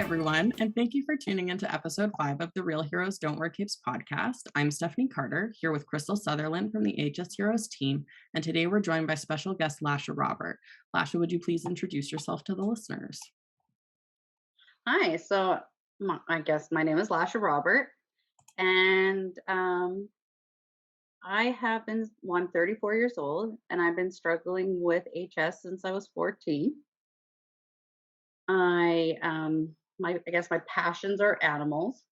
everyone, and thank you for tuning into episode 5 of the Real Heroes Don't Wear Capes podcast. I'm Stephanie Carter, here with Crystal Sutherland from the HS Heroes team, and today we're joined by special guest Lasha Robert. Lasha, would you please introduce yourself to the listeners? Hi, I guess my name is Lasha Robert, and I have been, well, I'm 34 years old, and I've been struggling with HS since I was 14. I guess my passions are animals.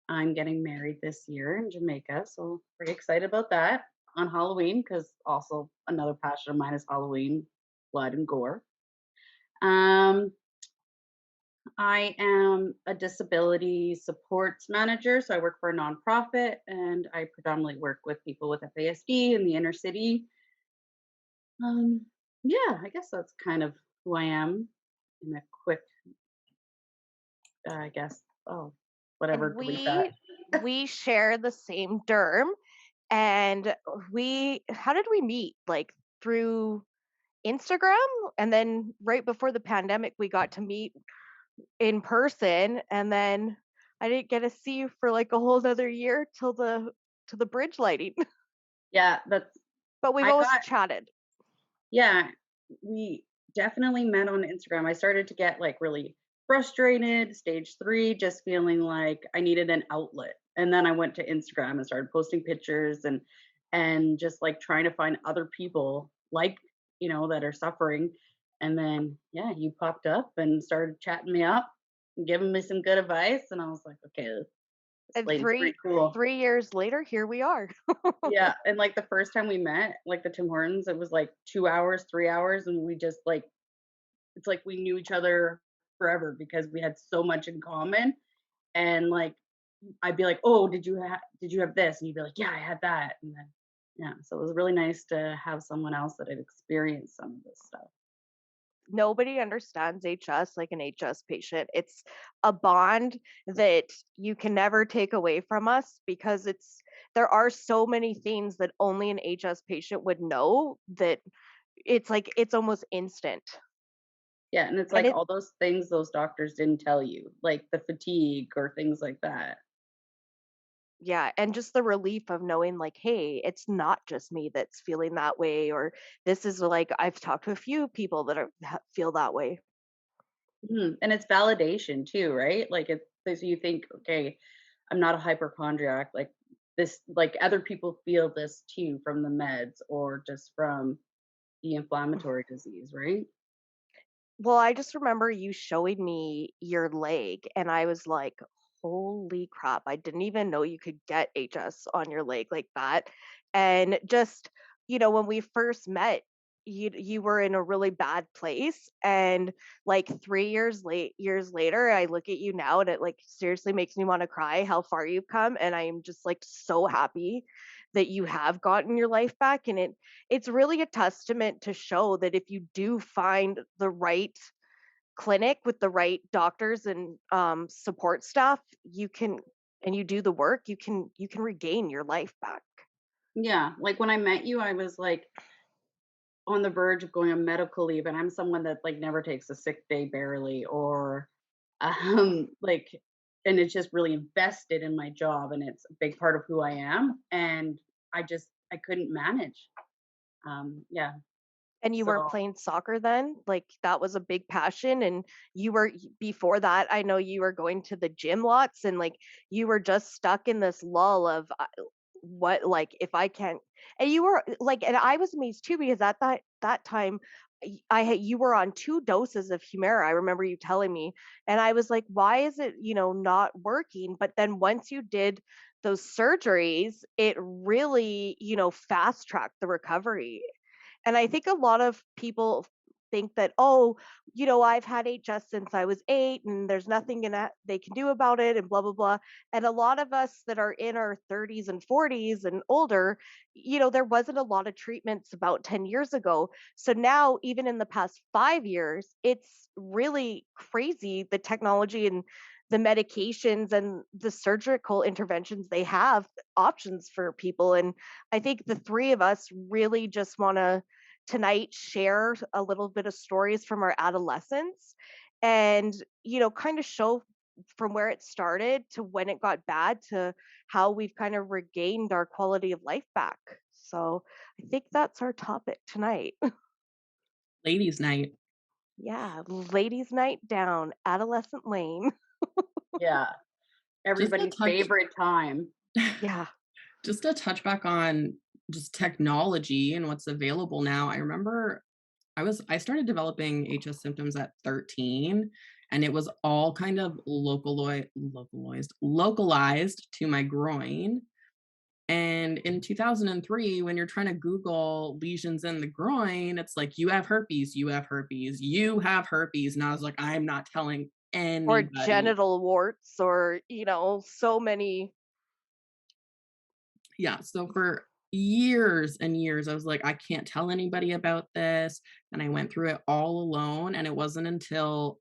I'm getting married this year in Jamaica, so pretty excited about that on Halloween because also another passion of mine is Halloween, blood and gore. Um, I am a disability supports manager, so I work for a nonprofit and I predominantly work with people with FASD in the inner city. Um, yeah, I guess that's kind of who I am in a quick, I guess, oh, whatever, And delete that. we share the same derm, and we how did we meet? Like through Instagram, and then right before the pandemic we got to meet in person, and then I didn't get to see you for like a whole other year till the bridge lighting. Yeah, But we've I always got, chatted. yeah, we definitely met on Instagram. I started to get like really frustrated, stage 3, just feeling like I needed an outlet. And then I went to Instagram and started posting pictures and just like trying to find other people like, that are suffering. And then yeah, you popped up and started chatting me up and giving me some good advice. And I was like, okay, this And lady's pretty cool. 3 years later, here we are. Yeah, and, like, the first time we met, like, the Tim Hortons, it was, like, 2 hours, 3 hours, and we just, like it's like we knew each other forever because we had so much in common, and, like, I'd be like, "Oh, did you have this?" And you'd be like, "Yeah, I had that," and then yeah, so it was really nice to have someone else that had experienced some of this stuff. Nobody understands HS like an HS patient. It's a bond that you can never take away from us because there are so many things that only an HS patient would know that it's like it's almost instant. Yeah, and it's And like it all those things those doctors didn't tell you, like the fatigue or things like that. Yeah, and just the relief of knowing like, hey, it's not just me that's feeling that way, or this is like I've talked to a few people that feel that way. Mhm, and it's validation too, right? Like, so you think, "Okay, I'm not a hypochondriac, like, like, other people feel this too from the meds or just from the inflammatory disease," right? Well, I just remember you showing me your leg, and I was like, "Holy crap, I didn't even know you could get HS on your leg like that." And just, when we first met, you were in a really bad place, and like 3 years later, I look at you now and it like seriously makes me want to cry how far you've come, and I am just like so happy that you have gotten your life back, and it's really a testament to show that if you do find the right clinic with the right doctors and support staff, you can, and you do the work, you can regain your life back. Yeah, like, when I met you, I was, like, on the verge of going on medical leave, and I'm someone that, like, never takes a sick day barely or, like and it's just really invested in my job, and it's a big part of who I am, and I couldn't manage. Yeah, And you so were playing soccer then, like that was a big passion, and before that I know you were going to the gym lots, and like you were just stuck in this lull of what, like if I can't, and you were like, and I was amazed too because at that time I had, you were on 2 doses of Humira. I remember you telling me, and I was like, why is it not working? But then once you did those surgeries, it really fast tracked the recovery. And I think a lot of people think that, oh, I've had HS since I was 8 and there's nothing they can do about it and blah, blah, blah. And a lot of us that are in our 30s and 40s and older, there wasn't a lot of treatments about 10 years ago. So now, even in the past 5 years, it's really crazy the technology and the medications and the surgical interventions they have options for people. And I think the three of us really just want to tonight share a little bit of stories from our adolescence and, kind of show from where it started to when it got bad to how we've kind of regained our quality of life back. So I think that's our topic tonight. Ladies' night. Yeah, ladies' night down, adolescent lane. Yeah. Just a Everybody's touch favorite time. Yeah. just to touch back on just technology and what's available now. I remember I started developing HS symptoms at 13, and it was all kind of localized to my groin. And in 2003, when you're trying to Google lesions in the groin, it's like, you have herpes, you have herpes, you have herpes. And I was like, I'm not telling Or anybody. genital warts, or, so many. Yeah, so for years and years, I was like, I can't tell anybody about this. And I went through it all alone. And it wasn't until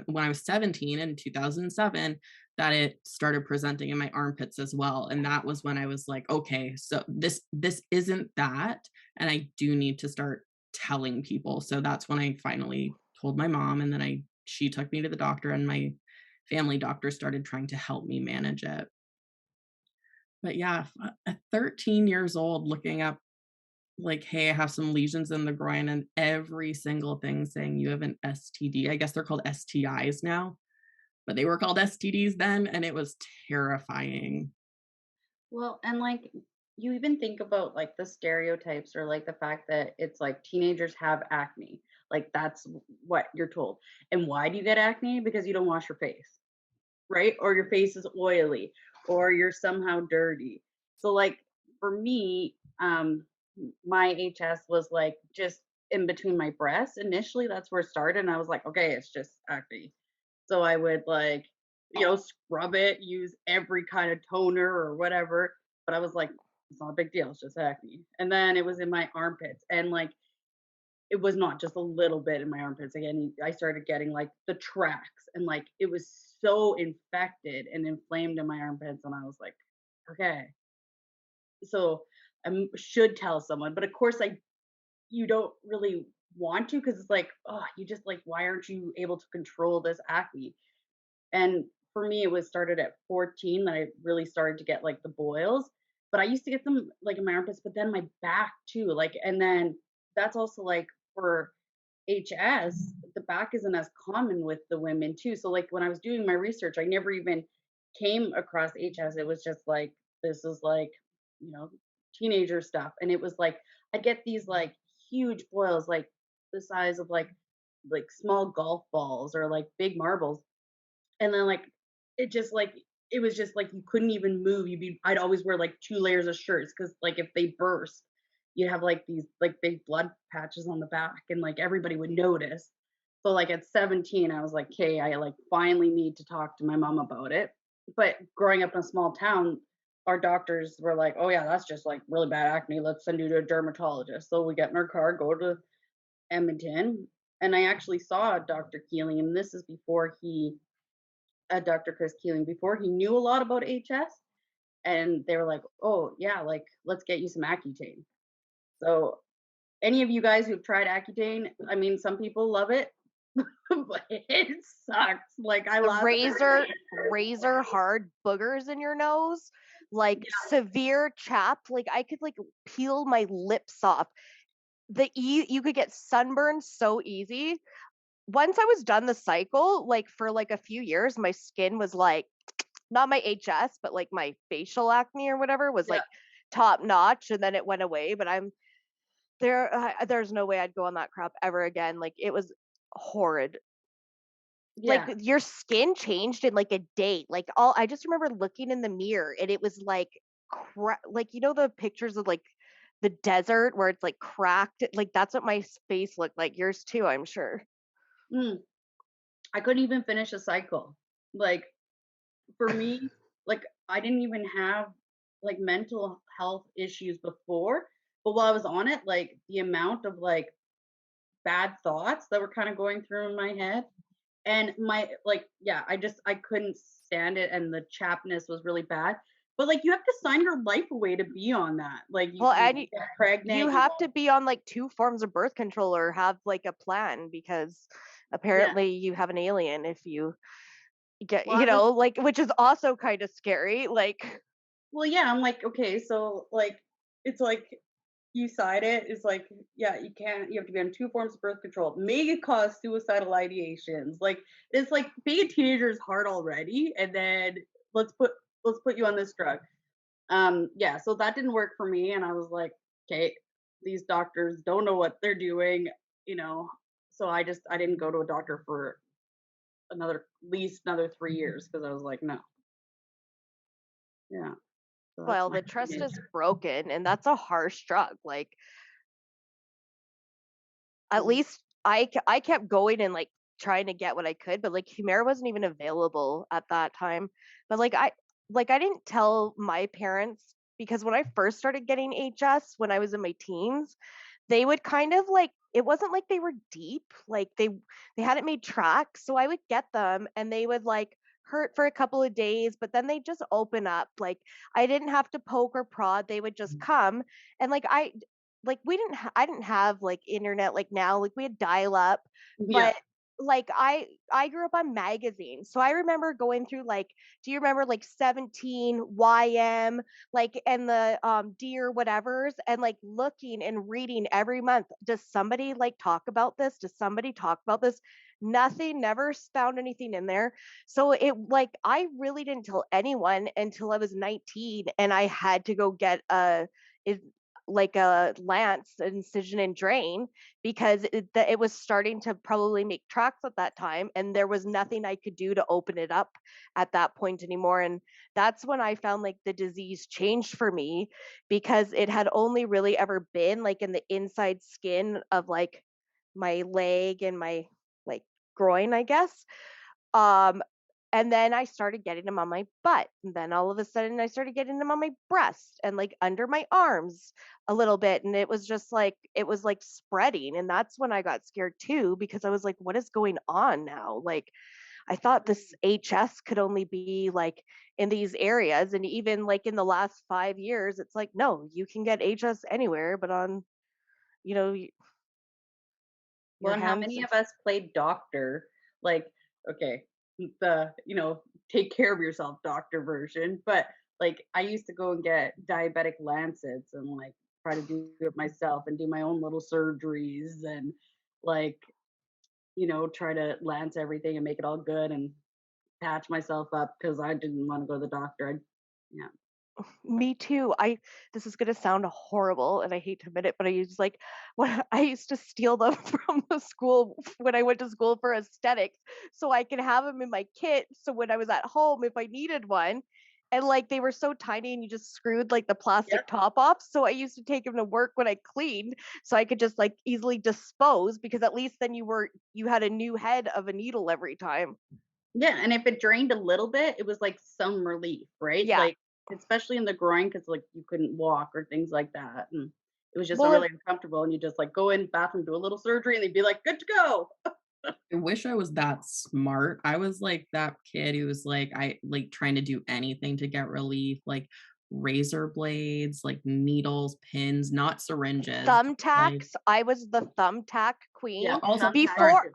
when I was 17 in 2007 that it started presenting in my armpits as well. And that was when I was like, okay, so this isn't that. And I do need to start telling people. So that's when I finally told my mom. And then she took me to the doctor, and my family doctor started trying to help me manage it. But yeah, at 13 years old, looking up like, "Hey, I have some lesions in the groin," and every single thing saying you have an STD. I guess they're called STIs now, but they were called STDs then, and it was terrifying. Well, and like you even think about like the stereotypes or like the fact that it's like teenagers have acne. Like that's what you're told. And why do you get acne? Because you don't wash your face, right? Or your face is oily or you're somehow dirty. So like for me, my HS was like just in between my breasts. Initially, that's where it started. And I was like, okay, it's just acne. So I would like, scrub it, use every kind of toner or whatever. But I was like, it's not a big deal. It's just acne. And then it was in my armpits. And like, it was not just a little bit in my armpits. Again, I started getting like the tracks and like it was so infected and inflamed in my armpits. And I was like, okay, so should tell someone. But of course, you don't really want to because it's like, oh, you just like, why aren't you able to control this acne? And for me, it was started at 14 that I really started to get like the boils. But I used to get them like in my armpits, but then my back too. Like, and then that's also like for HS, the back isn't as common with the women too. So like when I was doing my research, I never even came across HS. It was just like this is like, you know, teenager stuff. And it was like I get these like huge boils, like the size of like small golf balls or like big marbles. And then like it just like it was just like you couldn't even move. I'd always wear like two layers of shirts because like if they burst, you'd have like these like big blood patches on the back and like everybody would notice. So like at 17, I was like, okay, I like finally need to talk to my mom about it. But growing up in a small town, our doctors were like, oh yeah, that's just like really bad acne. Let's send you to a dermatologist. So we get in our car, go to Edmonton, and I actually saw Dr. Keeling, and this is before he Dr. Chris Keeling before he knew a lot about HS, and they were like, "Oh yeah, like let's get you some Accutane." So any of you guys who've tried Accutane, I mean, some people love it, but it sucks. Like I The lost. razor hard boogers in your nose, like severe chapped, like I could like peel my lips off. You could get sunburned so easy. Once I was done the cycle, like for like a few years, my skin was like not my HS, but like my facial acne or whatever was Yeah, like top notch, and then it went away. But there's no way I'd go on that crap ever again. Like it was horrid. Like yeah, your skin changed in like a day. Like all I just remember looking in the mirror and it was like like the pictures of like the desert where it's like cracked. Like that's what my face looked like. Yours too, I'm sure. mm, I couldn't even finish a cycle. Like for me, like I didn't even have like mental health issues before, but while I was on it, like the amount of like bad thoughts that were kind of going through in my head. And my like, yeah, I couldn't stand it and the chapness was really bad. But like you have to sign your life away to be on that. Like Well, you and get you pregnant, you have know. to be on like two forms of birth control or have like a plan because Yeah. apparently you have an alien if you get, Well, I was like, which is also kind of scary. Like, well, yeah, I'm like, okay, so like it's like you cite it, it's like, yeah, you have to be on two forms of birth control. May cause suicidal ideations. Like it's like being a teenager is hard already, and then let's put let's put you on this drug. Yeah, so that didn't work for me, and I was like, okay, these doctors don't know what they're doing, you know. So I didn't go to a doctor for another at least another 3 years because I was like, no, yeah. So that's well, my the trust opinion. is broken, and that's a harsh drug. Like, at Mhm. least I kept going and like trying to get what I could, but like Humira wasn't even available at that time. But I didn't tell my parents because when I first started getting HS when I was in my teens, they would kind of like it wasn't like they were deep, like they hadn't made tracks, so I would get them and they would like hurt for a couple of days, but then they just open up. Like I didn't have to poke or prod, they would just come. And I didn't have like internet like now, like we had dial up, Yeah. but like I grew up on magazines. So I remember going through like, do you remember like 17 YM, like, and the dear whatevers, and like looking and reading every month, does somebody like talk about this, does somebody talk about this? Nothing, never found anything in there. So it like I really didn't tell anyone until I was 19 and I had to go get it, like a lance incision and drain because it was starting to probably make tracks at that time, and there was nothing I could do to open it up at that point anymore. And that's when I found like the disease changed for me, because it had only really ever been like in the inside skin of like my leg and my like groin, I guess. Um, and then I started getting them on my butt. And then all of a sudden I started getting them on my breast and like under my arms a little bit. And it was just like, it was like spreading. And that's when I got scared too, because I was like, what is going on now? Like, I thought this HS could only be like in these areas. And even like in the last 5 years, it's like, no, you can get HS anywhere, but on, you know, Well, your and how hands. many of us played doctor? Like, okay, the, take care of yourself doctor version, but like I used to go and get diabetic lancets and like try to do it myself and do my own little surgeries and like, try to lance everything and make it all good and patch myself up because I didn't want to go to the doctor. Yeah. Me too. This is gonna sound horrible and I hate to admit it, but I used like when I used to steal them from the school when I went to school for aesthetics so I could have them in my kit. So when I was at home, if I needed one, and like they were so tiny and you just screwed like the plastic Yep. top off. So I used to take them to work when I cleaned so I could just like easily dispose, because at least then you had a new head of a needle every time. Yeah, and if it drained a little bit, it was like some relief, right? Yeah. Like, especially in the groin, because like you couldn't walk or things like that. And it was just Well, really uncomfortable. And you just like go in bathroom, do a little surgery, and they'd be like, good to go. I wish I was that smart. I was like that kid who was like, I like trying to do anything to get relief, like razor blades, like needles, pins, not syringes. Like, thumbtacks. I was the thumbtack Yeah, queen. also, thumbtacks sorry, are Before good.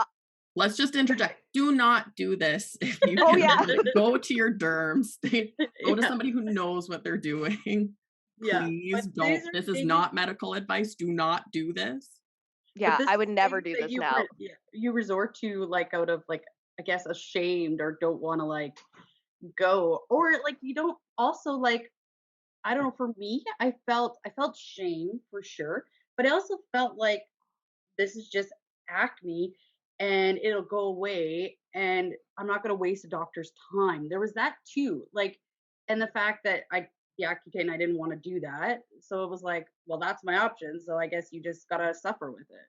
let's just interject. Do not do this if you oh can yeah. avoid it. Go to your derm. Go to Yeah, somebody who knows what they're doing. yeah. Please But don't. these are This is things not medical advice. Do not do this. but Yeah, this I is would never things do that this now. yeah, you resort to like out of like I guess ashamed or don't want to like go or like you don't also like I don't know, for me, I felt shame for sure, but I also felt like this is just acne and it'll go away and I'm not going to waste a doctor's time. There was that too. Like and the fact that I the Accutane I didn't want to do that. So it was like, well, that's my option. So I guess you just got to suffer with it.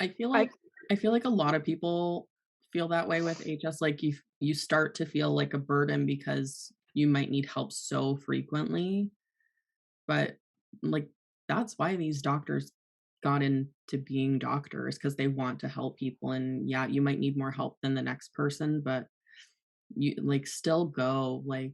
I feel I like I feel like a lot of people feel that way with HS. Like you start to feel like a burden because you might need help so frequently. But like that's why these doctors got into being doctors because they want to help people. And yeah, you might need more help than the next person, but you like still go. Like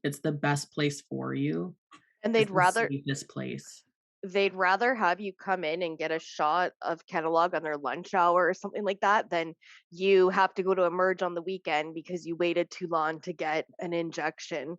it's the best place for you. and It's they'd the rather safest place. they'd rather have you come in and get a shot of Kenalog on their lunch hour or something like that than you have to go to Emerge on the weekend because you waited too long to get an injection.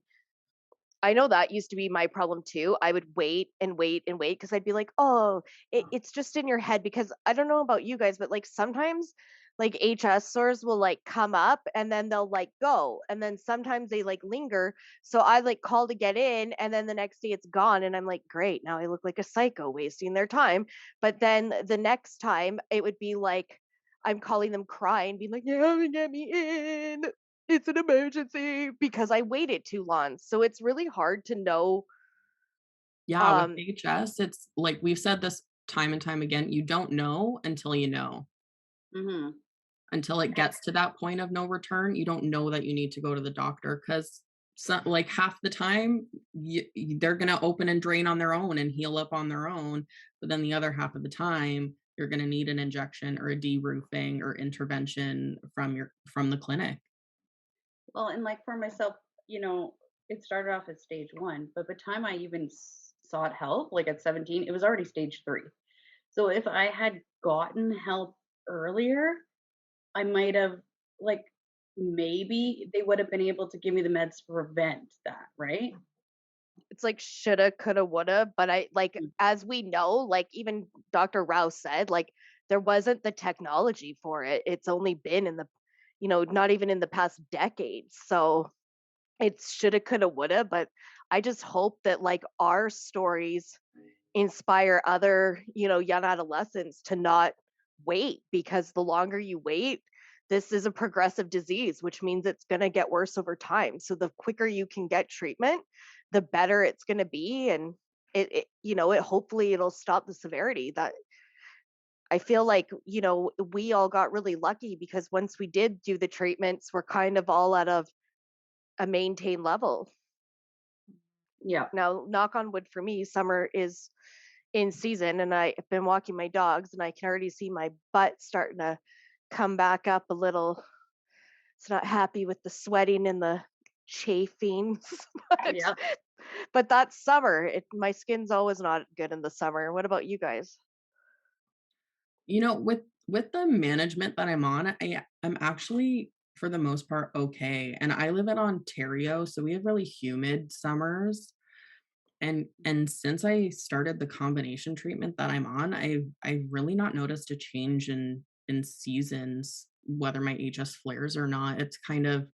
I know that used to be my problem too. I would wait and wait and wait because I'd be like, oh, it's just in your head. Because I don't know about you guys, but like sometimes like HS sores will like come up and then they'll like go. And then sometimes they like linger. So I like call to get in and then the next day it's gone. And I'm like, great, now I look like a psycho wasting their time. But then the next time it would be like, I'm calling them crying, being like, you haven't get me in, it's an emergency, because I waited too long. So it's really hard to know. Yeah, with Um, HS, it's like we've said this time and time again, you don't know until you know. Mhm. Until it gets to that point of no return, you don't know that you need to go to the doctor because like half the time they're going to open and drain on their own and heal up on their own. But then the other half of the time, you're going to need an injection or a de-roofing or intervention from the clinic. Well, and like for myself, it started off at stage 1, but by the time I even sought help, like at 17, it was already stage 3. So if I had gotten help earlier, I might have, like, maybe they would have been able to give me the meds to prevent that, right? it's like shoulda, coulda, woulda. But I like, Mm. as we know, like even Dr. Rouse said, like there wasn't the technology for it. It's only been in the, not even in the past decades. So it's shoulda, coulda, woulda. But I just hope that like our stories inspire other, young adolescents to not wait, because the longer you wait, this is a progressive disease, which means it's going to get worse over time. So the quicker you can get treatment, the better it's going to be. And it hopefully it'll stop the severity. That I feel like, we all got really lucky because once we did do the treatments, we're kind of all at a maintained level. Yeah. Now, knock on wood for me, summer is in season and I've been walking my dogs and I can already see my butt starting to come back up a little. It's not happy with the sweating and the chafing, but Yeah. but that's summer. My skin's always not good in the summer. What about you guys? With the management that I'm on, I'm actually for the most part okay. And I live in Ontario, so we have really humid summers. And since I started the combination treatment that I'm on, I've really not noticed a change in seasons, whether my HS flares or not. It's kind of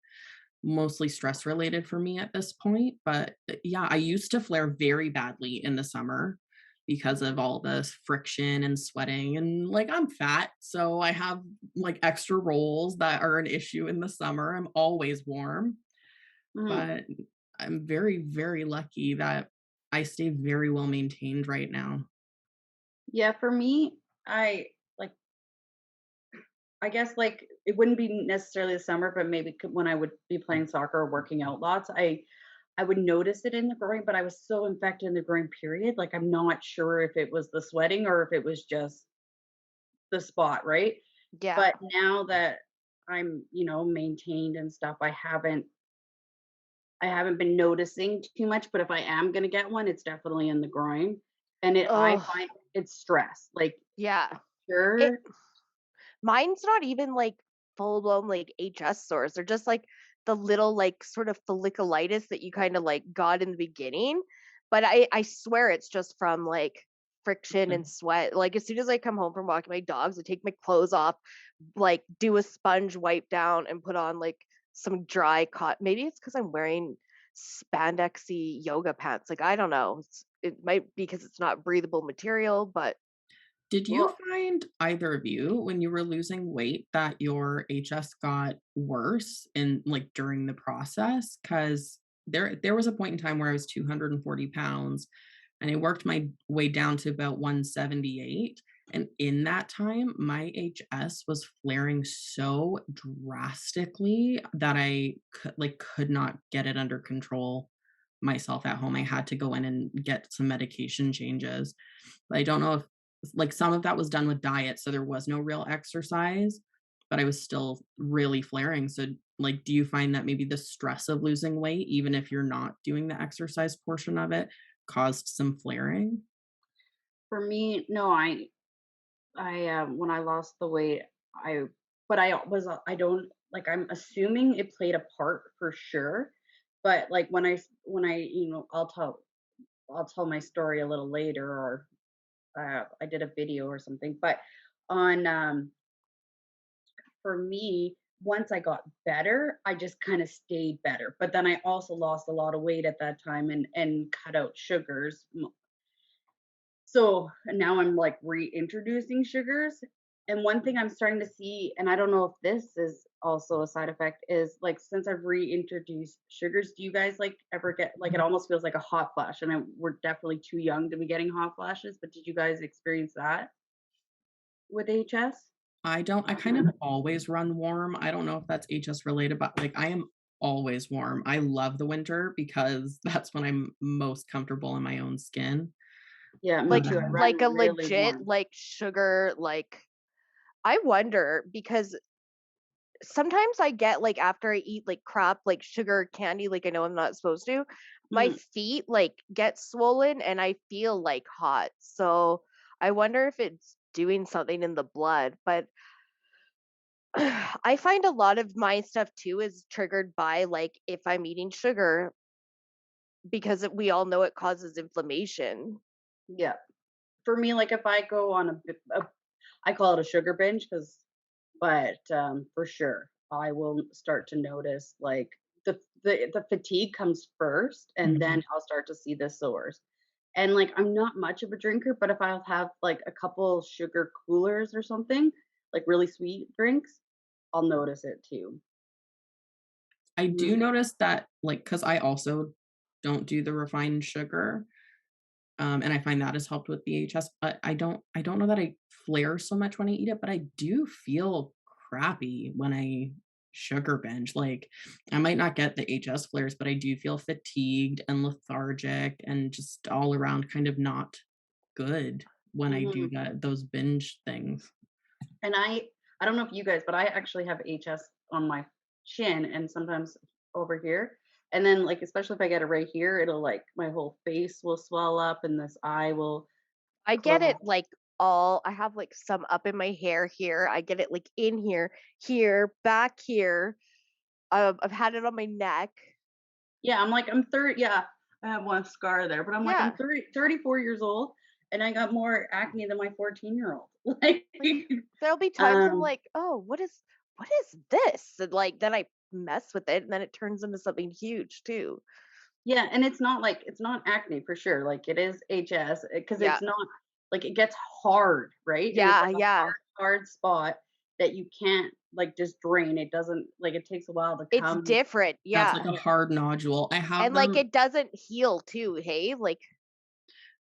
mostly stress related for me at this point. But yeah, I used to flare very badly in the summer because of all this friction and sweating. And like I'm fat, so I have like extra rolls that are an issue in the summer. I'm always warm, Mhm. but I'm very, very lucky that I stay very well maintained right now. Yeah, for me, I like I guess, like, it wouldn't be necessarily the summer, but maybe when I would be playing soccer or working out lots, I would notice it in the groin, but I was so infected in the groin period, like, I'm not sure if it was the sweating or if it was just the spot, right? Yeah. But now that I'm, maintained and stuff, I haven't been noticing too much, but if I am gonna get one, it's definitely in the groin, and I Oh, find it's stress, like, yeah. It sure. Mine's not even like full blown like HS sores. They're just like the little like sort of folliculitis that you kind of like got in the beginning. But I swear it's just from like friction and sweat. Like as soon as I come home from walking my dogs, I take my clothes off, like do a sponge wipe down and put on like some dry cotton. Maybe it's because I'm wearing spandexy yoga pants. Like I don't know. It might be because it's not breathable material, but Did you Well, find either of you when you were losing weight that your HS got worse in like during the process? Because there was a point in time where I was 240 pounds and I worked my way down to about 178. And in that time, my HS was flaring so drastically that I could not get it under control myself at home. I had to go in and get some medication changes. I don't know if like some of that was done with diet, so there was no real exercise, but I was still really flaring. So like do you find that maybe the stress of losing weight, even if you're not doing the exercise portion of it, caused some flaring? For me, no, when I lost the weight, I but I was I don't like I'm assuming it played a part for sure. But like when I I'll tell my story a little later, or I did a video or something. But on for me, once I got better, I just kind of stayed better. But then I also lost a lot of weight at that time and cut out sugars. So now I'm like reintroducing sugars. And one thing I'm starting to see, and I don't know if this is also a side effect, is like since I've reintroduced sugars, do you guys like ever get like it almost feels like a hot flash? And we're definitely too young to be getting hot flashes, but did you guys experience that with HS? I don't. I kind of always run warm. I don't know if that's HS related, but like I am always warm. I love the winter because that's when I'm most comfortable in my own skin. Yeah, me Like too. I Um, run like a really legit warm. like sugar like I wonder because sometimes I get like after I eat like crap like sugar candy like I know I'm not supposed to, my Mhm. feet like get swollen and I feel like hot. So I wonder if it's doing something in the blood, but I find a lot of my stuff too is triggered by like if I'm eating sugar because we all know it causes inflammation. Yeah. For me, like if I go on I call it a sugar binge because but, for sure, I will start to notice, like, the fatigue comes first, and mhm. then I'll start to see the sores. And, like, I'm not much of a drinker, but if I'll have, like, a couple sugar coolers or something, like, really sweet drinks, I'll notice it too. I do Mhm. notice that, like, because I also don't do the refined sugar, and I find that has helped with the HS, but I don't know that I flare so much when I eat it, but I do feel crappy when I sugar binge. Like, I might not get the HS flares, but I do feel fatigued and lethargic and just all around kind of not good when I do Mhm. those binge things. And I don't know if you guys, but I actually have HS on my chin and sometimes over here. And then like especially if I get it right here, it'll like my whole face will swell up and this eye will I get it close. like all I have like some up in my hair here. I get it like in here, here, back here. I've had it on my neck. Yeah, I'm like I'm 30, yeah. I have one scar there, but I'm like I'm Yeah. 34 years old and I got more acne than my 14-year-old. Like Like there'll be times I'm um like, "Oh, what is this?" And like then I mess with it and then it turns into something huge too. yeah, and it's not acne for sure. Like it is HS because Yeah. it's not like it gets hard, right? And it's Yeah, like a yeah. hard spot that you can't like just drain. It doesn't like it takes a while to It's come. different. That's Yeah. like a hard nodule. I have And like them it doesn't heal too, hey? Like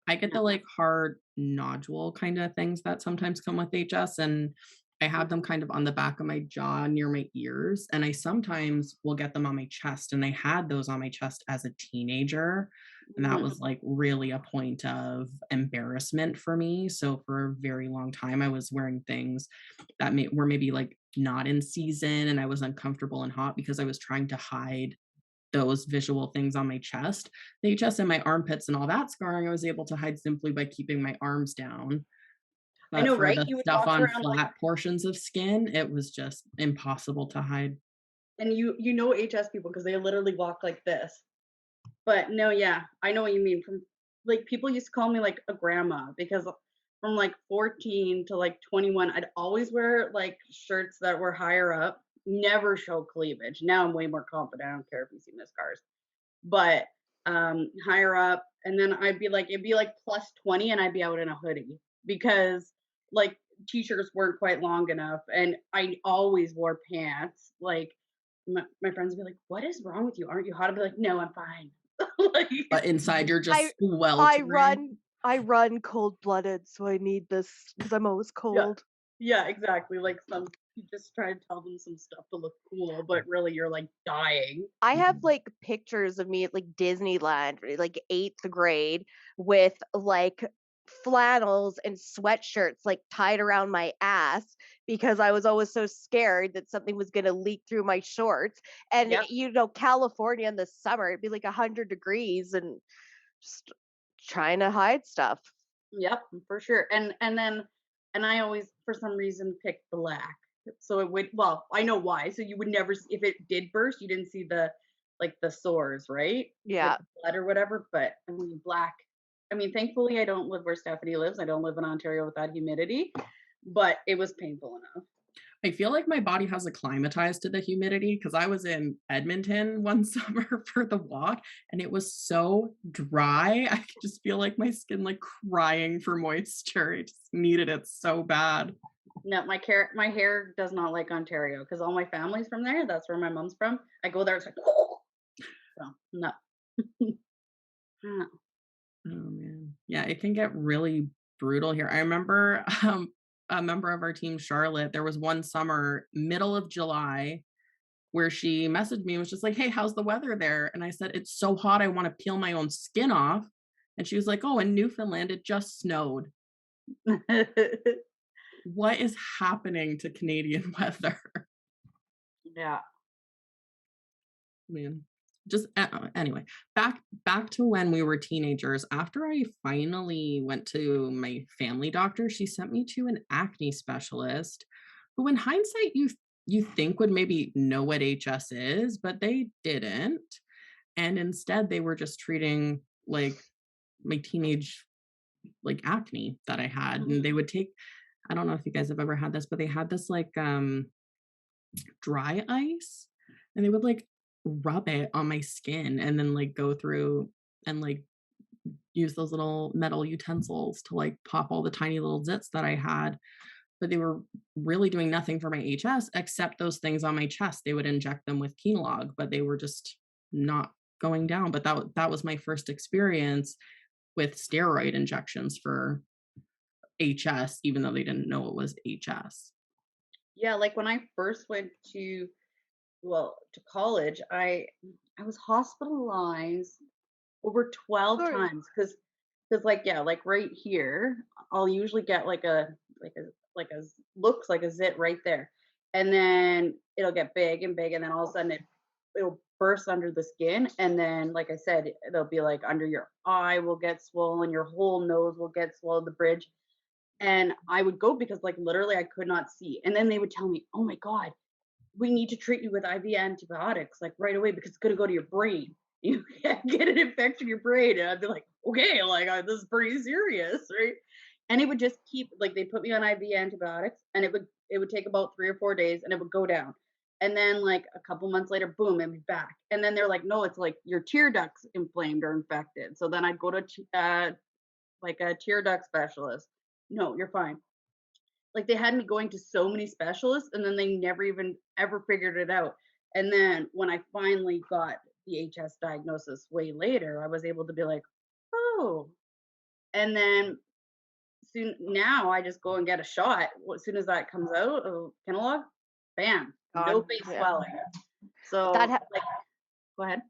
I get the, No. like, hard nodule kinda things that sometimes come with HS, and I have them kind of on the back of my jaw near my ears, and I sometimes will get them on my chest, and I had those on my chest as a teenager, and that Mhm. was, like, really a point of embarrassment for me, so for a very long time, I was wearing things that were maybe, like, not in season, and I was uncomfortable and hot because I was trying to hide those visual things on my chest. The chest and my armpits and all that scarring, I was able to hide simply by keeping my arms down. I But know, for right? the You would stuff walk on around like flat portions of skin, it was just impossible to hide. and you know HS people because they literally walk like this. But no, yeah, I know what you mean. From like people used to call me like a grandma because from like 14 to like 21, I'd always wear like shirts that were higher up, never show cleavage. Now I'm way more confident. I don't care if you see my scars. But higher up, and then I'd be like, it'd be like plus 20, and I'd be out in a hoodie because like t-shirts weren't quite long enough, and I always wore pants. Like my friends would be like, "What is wrong with you? Aren't you hot?" I'd be like, "No, I'm fine." Like, But inside, you're I just I sweltering. run I run cold-blooded, so I need this because I'm always yeah, cold. yeah, exactly. Like some, you just try to tell them some stuff to look cool, but really you're like dying. I have Mhm. like pictures of me at like Disneyland, like 8th grade, with like flannels and sweatshirts like tied around my ass because I was always so scared that something was going to leak through my shorts. And Yep. California in the summer, it'd be like 100 degrees and just trying to hide stuff. Yep, for sure. And I always for some reason picked black. So it would well, I know why. So you would never if it did burst, you didn't see the like the sores, right? Like Yeah. the blood or whatever, but I mean black. I mean, thankfully I don't live where Stephanie lives. I don't live in Ontario with that humidity, but it was painful enough. I feel like my body has acclimatized to the humidity because I was in Edmonton one summer for the walk and it was so dry. I could just feel like my skin like crying for moisture. I just needed it so bad. No, my hair does not like Ontario because all my family's from there. That's where my mom's from. I go there, it's like, so no. Mm. Oh man. Yeah, it can get really brutal here. I remember a member of our team, Charlotte, there was one summer, middle of July, where she messaged me and was just like, "Hey, how's the weather there?" And I said, "It's so hot, I want to peel my own skin off." And she was like, "Oh, in Newfoundland, it just snowed." What is happening to Canadian weather? Yeah. Man. Just anyway, back to when we were teenagers. After I finally went to my family doctor, she sent me to an acne specialist who in hindsight you think would maybe know what HS is, but they didn't. And instead they were just treating like my teenage like acne that I had. And they Mhm. would take I don't know if you guys have ever had this, but they had this like dry ice and they would like rub it on my skin and then like go through and like use those little metal utensils to like pop all the tiny little zits that I had. But they were really doing nothing for my HS except those things on my chest. They would inject them with Kenalog, but they were just not going down. But that was my first experience with steroid injections for HS, even though they didn't know it was HS. Yeah, like when I first went to college, I was hospitalized over 12 Sorry. times because like yeah, like right here, I'll usually get like a looks like a zit right there. And then it'll get big and big and then all of a sudden it'll burst under the skin and then like I said, it'll be like under your eye will get swollen, your whole nose will get swollen, the bridge. And I would go because like literally I could not see. And then they would tell me, "Oh my god, we need to treat you with IV antibiotics like right away because it's going to go to your brain. You can't get an infection in your brain." And I'd be like, okay, like this is pretty serious, right? And it would just keep like they put me on IV antibiotics, and it would take about 3 or 4 days, and it would go down. And then like a couple months later, boom, it'd be back. And then they're like, no, it's like your tear ducts inflamed or infected. So then I'd go to like a tear duct specialist. No, you're fine. Like, they had me going to so many specialists, and then they never even ever figured it out. And then when I finally got the HS diagnosis way later, I was able to be like, "Oh." And then soon now I just go and get a shot. As soon as that comes out of Kenalog, bam, no God. face Yeah. swelling. That So, like go ahead.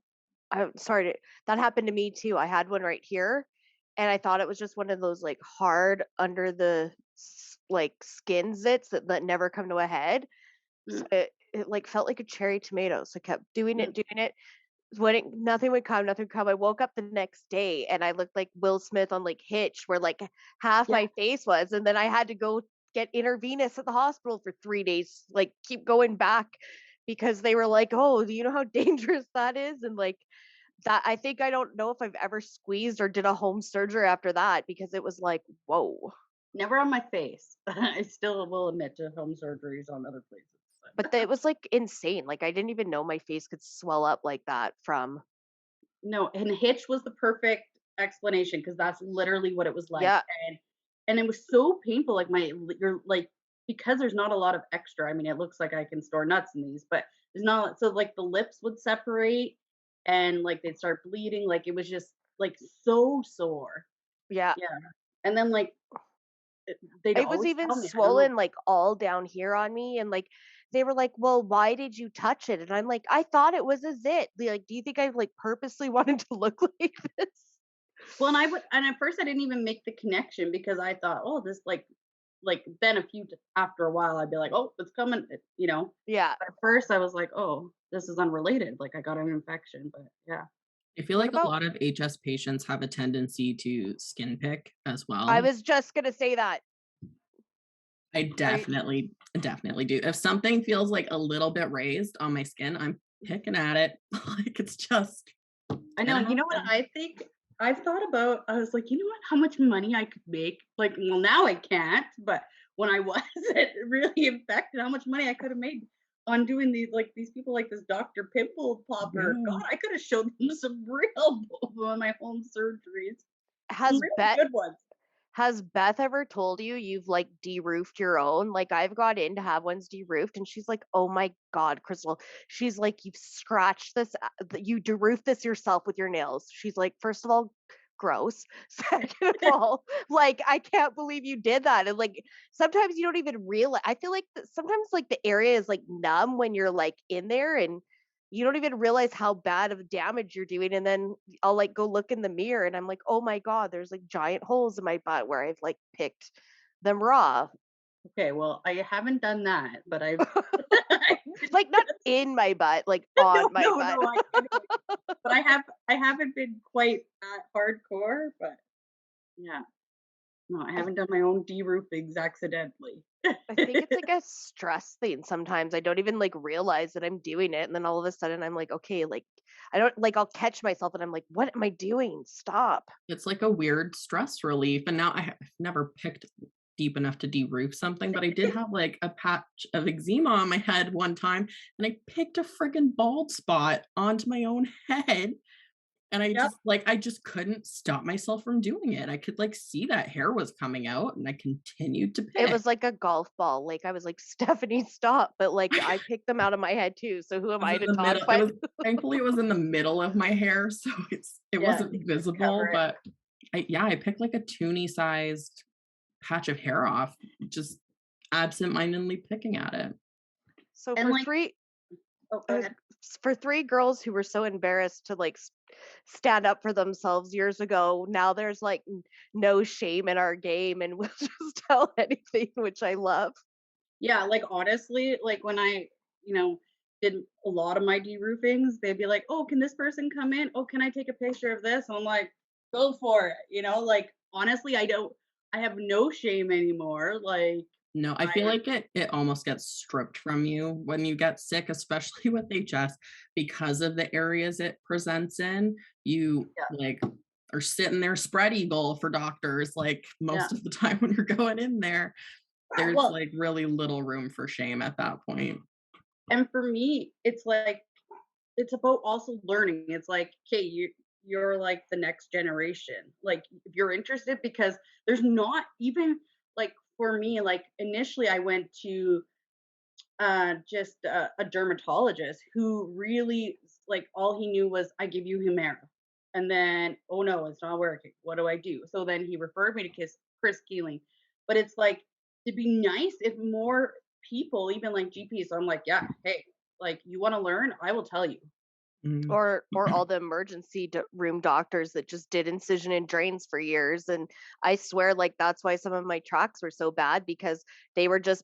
I'm sorry that happened to me too. I had one right here, and I thought it was just one of those like hard under the like skin zits that never come to a head. So Mm, it like felt like a cherry tomato. So I kept mm, doing it. When nothing would come, nothing would come. I woke up the next day and I looked like Will Smith on like Hitch, where like half yeah. my face was, and then I had to go get intravenous at the hospital for 3 days. Like keep going back because they were like, "Oh, do you know how dangerous that is?" And like that I think I don't know if I've ever squeezed or did a home surgery after that because it was like, "Whoa." Never on my face. I still will admit to home surgeries on other places. But it was like insane. Like I didn't even know my face could swell up like that from No, and Hitch was the perfect explanation because that's literally what it was like, yeah, and it was so painful, like, you're like because there's not a lot of extra, I mean, it looks like I can store nuts in these, but there's not so, like, the lips would separate and, like, they'd start bleeding, like, it was just, like, so sore. yeah. Yeah, and then, like, they'd It was always even tell me, I don't know. swollen, like, all down here on me, and, like, they were like, "Well, why did you touch it?" And I'm like, "I thought it was a zit." They're like, "Do you think I, like, purposely wanted to look like this?" Well, and at first I didn't even make the connection because I thought, "Oh, this then after a while I'd be like, "Oh, it's coming," you know? Yeah. But at first I was like, "Oh, this is unrelated, like I got an infection," but yeah. I feel What like a about lot of HS patients have a tendency to skin pick as I well. was just gonna say that. I Are you definitely do. If something feels like a little bit raised on my skin, I'm picking at it. Like it's just I get know. it You off know what there. I think? I've thought about. I was like, you know what? How much money I could make? Like, well, now I can't. But when I was it really infected, how much money I could have made on doing these people like this Doctor Pimple Popper. Yeah. God, I could have showed them some real on my home surgeries, some has really Bet good ones. has Beth ever told you you've like de-roofed your own? Like I've got in to have ones de-roofed and she's like, "Oh my God, Crystal." She's like, "You've scratched this, you de-roofed this yourself with your nails." She's like, "First of all, gross. Second of all, like I can't believe you did that." And like sometimes you don't even realize. I feel like sometimes like the area is like numb when you're like in there and you don't even realize how bad of damage you're doing. And then I'll like go look in the mirror and I'm like, oh my God, there's like giant holes in my butt where I've like picked them raw. Okay, well, I haven't done that, but I've Like not in my butt, like no, on my no, butt. no. But I haven't been quite that hardcore, but yeah. No, I I, haven't done my own de-roofings accidentally. I think it's like a stress thing sometimes. I don't even like realize that I'm doing it. And then all of a sudden I'm like, okay, like I don't like I'll catch myself and I'm like, what am I doing? Stop. It's like a weird stress relief. And now I've never picked deep enough to de-roof something, but I did have like a patch of eczema on my head one time, and I picked a freaking bald spot onto my own head. And Yep. I just couldn't stop myself from doing it. I could like see that hair was coming out and I continued to It pick. was like a golf ball. Like I was like, Stephanie, stop. But like I picked them out of my head too. So who am Was I in to the talk? middle. It But was thankfully it was in the middle of my hair, so it Yeah, wasn't you could visible, cover it. but I picked like a toonie sized patch of hair off, just absent-mindedly picking at it. so And like oh, go uh, ahead. for three girls who were so embarrassed to like stand up for themselves years ago, now there's like no shame in our game, and we'll just tell anything, which I love. Yeah, like honestly, like when I, you know, did a lot of my de-roofings, they'd be like, "Oh, can this person come in? Oh, can I take a picture of this?" And I'm like, "Go for it." Like honestly, I have no shame anymore. Like No, I feel I like it almost gets stripped from you when you get sick, especially with HS, because of the areas it presents in. You, yeah, like, are sitting there spread eagle for doctors, like, yeah. most of the time when you're going in there. There's, Well, like, really little room for shame at that point. and for me, it's like it's about also learning. It's like, okay, you're like the next generation. Like if you're interested, because there's not even like for me, like initially I went to just a dermatologist who really like all he knew was I give you Humira. And then, oh no, it's not working. What do I do? So then he referred me to Chris Keeling. But it's like it'd be nice if more people, even like GPs, so I'm like, yeah, hey, like you want to learn? I will tell you. Mm. Or all the emergency room doctors that just did incision and drains for years. And I swear like that's why some of my tracks were so bad, because they were just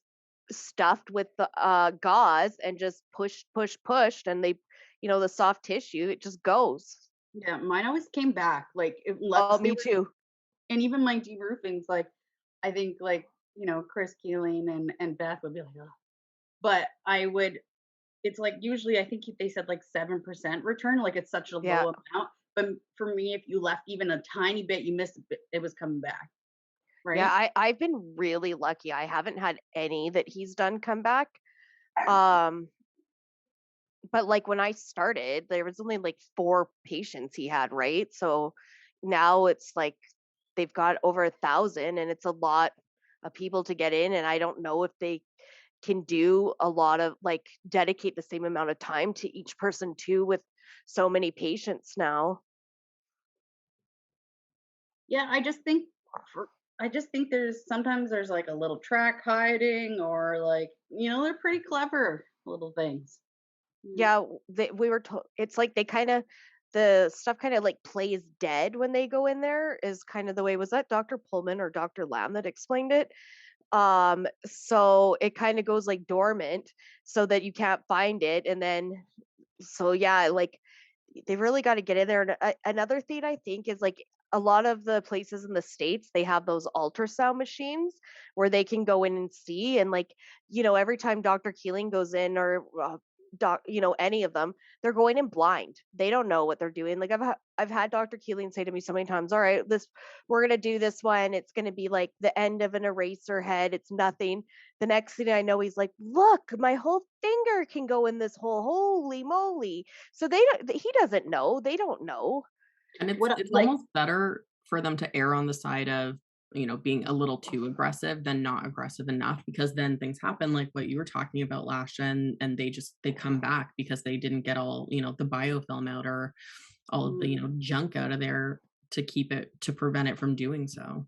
stuffed with the gauze and just pushed, and they, the soft tissue, it just goes. Yeah, mine always came back. Like Oh, unless they me were, too. and even my de-roofings, like I think like Chris Keeling and Beth would be like, oh. But I would it's like usually I think they said like 7% return, like it's such a Yeah. low amount. But for me, if you left even a tiny bit, you missed a bit, it was coming back, Yeah, right? I've been really lucky. I haven't had any that he's done come back. Um, but like when I started, there was only like 4 patients he had, right? So now it's like they've got over 1,000, and it's a lot of people to get in. And I don't know if they can do a lot of like dedicate the same amount of time to each person too, with so many patients now. Yeah, for I just think there's like a little track hiding or like, they're pretty clever little things. Mm. Yeah, we were told it's like they kind of the stuff kind of like plays dead when they go in there, is kind of the way. Was that Dr. Pullman or Dr. Lamb that explained it? So it kind of goes like dormant so that you can't find it. And then, so yeah, like They really got to get in there. And another thing I think is like a lot of the places in the States, they have those ultrasound machines where they can go in and see. And like, every time Dr. Keeling goes in or any of them, they're going in blind. They don't know what they're doing. Like I've had Dr. Keeling say to me so many times, all right, we're going to do this one. It's going to be like the end of an eraser head. It's nothing. The next thing I know, he's like, look, my whole finger can go in this hole. Holy moly. So he doesn't know. They don't know. And What I it's like almost better for them to err on the side of, being a little too aggressive than not aggressive enough, because then things happen like what you were talking about, Lasha, and they come back because they didn't get all, the biofilm out or all of the, mhm. junk out of there to prevent it from doing so.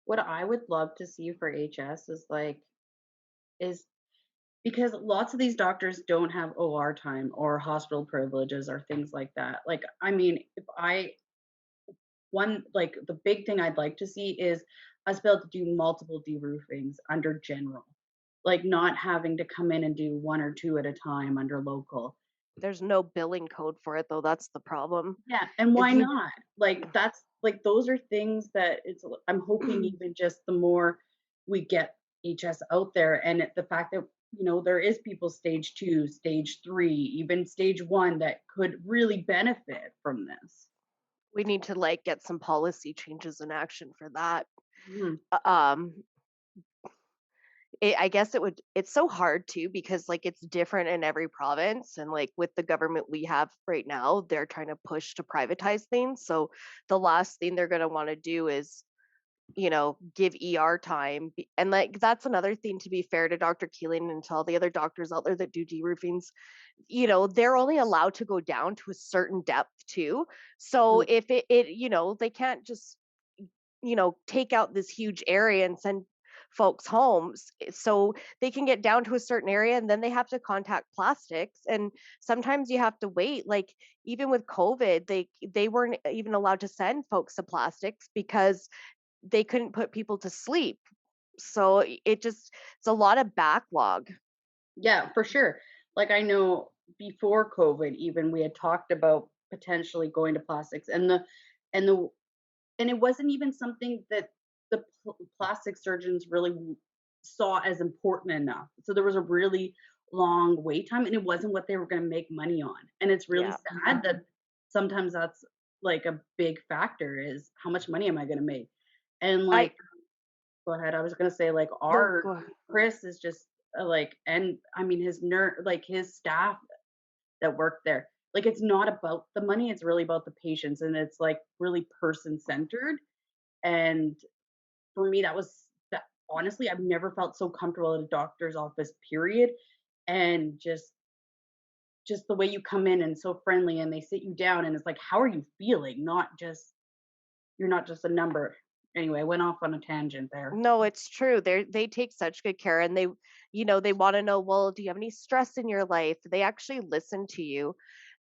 What I would love to see for HS is because lots of these doctors don't have OR time or hospital privileges or things like that. Like, I mean, if I one like the big thing I'd like to see is us be able to do multiple deroofings under general, like not having to come in and do one or two at a time under local. There's no billing code for it though. That's the problem. Yeah, and If why you not? Like that's like those are things that I'm hoping even just the more we get HS out there and the fact that there is people stage 2, stage 3, even stage 1 that could really benefit from this. we need to like get some policy changes in action for that. Mhm. Uh, Um, I guess it's so hard too because like it's different in every province and like with the government we have right now, they're trying to push to privatize things. So the last thing they're going to want to do is, give ER time. And like that's another thing to be fair to Dr. Keeling and to all the other doctors out there that do deroofings, they're only allowed to go down to a certain depth too. So Mhm. if they can't just take out this huge area and send folks homes, so they can get down to a certain area and then they have to contact plastics, and sometimes you have to wait. Like even with COVID, they weren't even allowed to send folks to plastics because they couldn't put people to sleep. So it's a lot of backlog. Yeah, for sure. Like I know before COVID even we had talked about potentially going to plastics and the and it wasn't even something that the plastic surgeons really saw as important enough. So there was a really long wait time and it wasn't what they were going to make money on. And it's really Yeah. sad that sometimes that's like a big factor is how much money am I going to make? And I like go ahead. I was going to say like No, our go ahead. Chris is just like and I mean his like his staff that work there. Like it's not about the money, it's really about the patients and it's like really person centered and for me, that was that honestly, I've never felt so comfortable at a doctor's office, period. And just the way you come in and so friendly and they sit you down and it's like, how are you feeling? Not just you're not just a number. Anyway, I went off on a tangent there. No, it's true. They take such good care, and they want to know, well, do you have any stress in your life? They actually listen to you.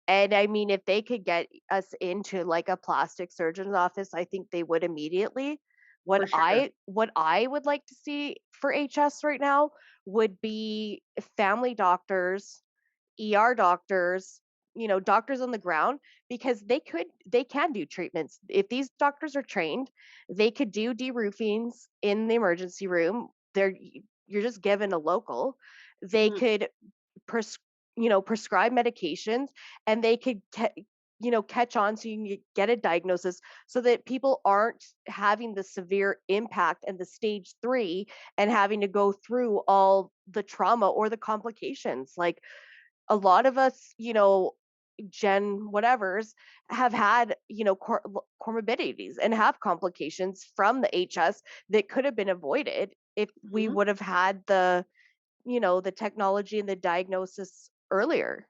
And I mean, if they could get us into like a plastic surgeon's office, I think they would immediately. For sure. What I would like to see for HS right now would be family doctors, ER doctors, doctors on the ground, because they can do treatments. If these doctors are trained, they could do deroofings in the emergency room. You're just given a local. They Mhm, could pres- prescribe medications, and they could catch on so you can get a diagnosis so that people aren't having the severe impact and the stage 3 and having to go through all the trauma or the complications. Like a lot of us, gen whatevers have had, comorbidities and have complications from the HS that could have been avoided if we mhm. would have had the technology and the diagnosis earlier.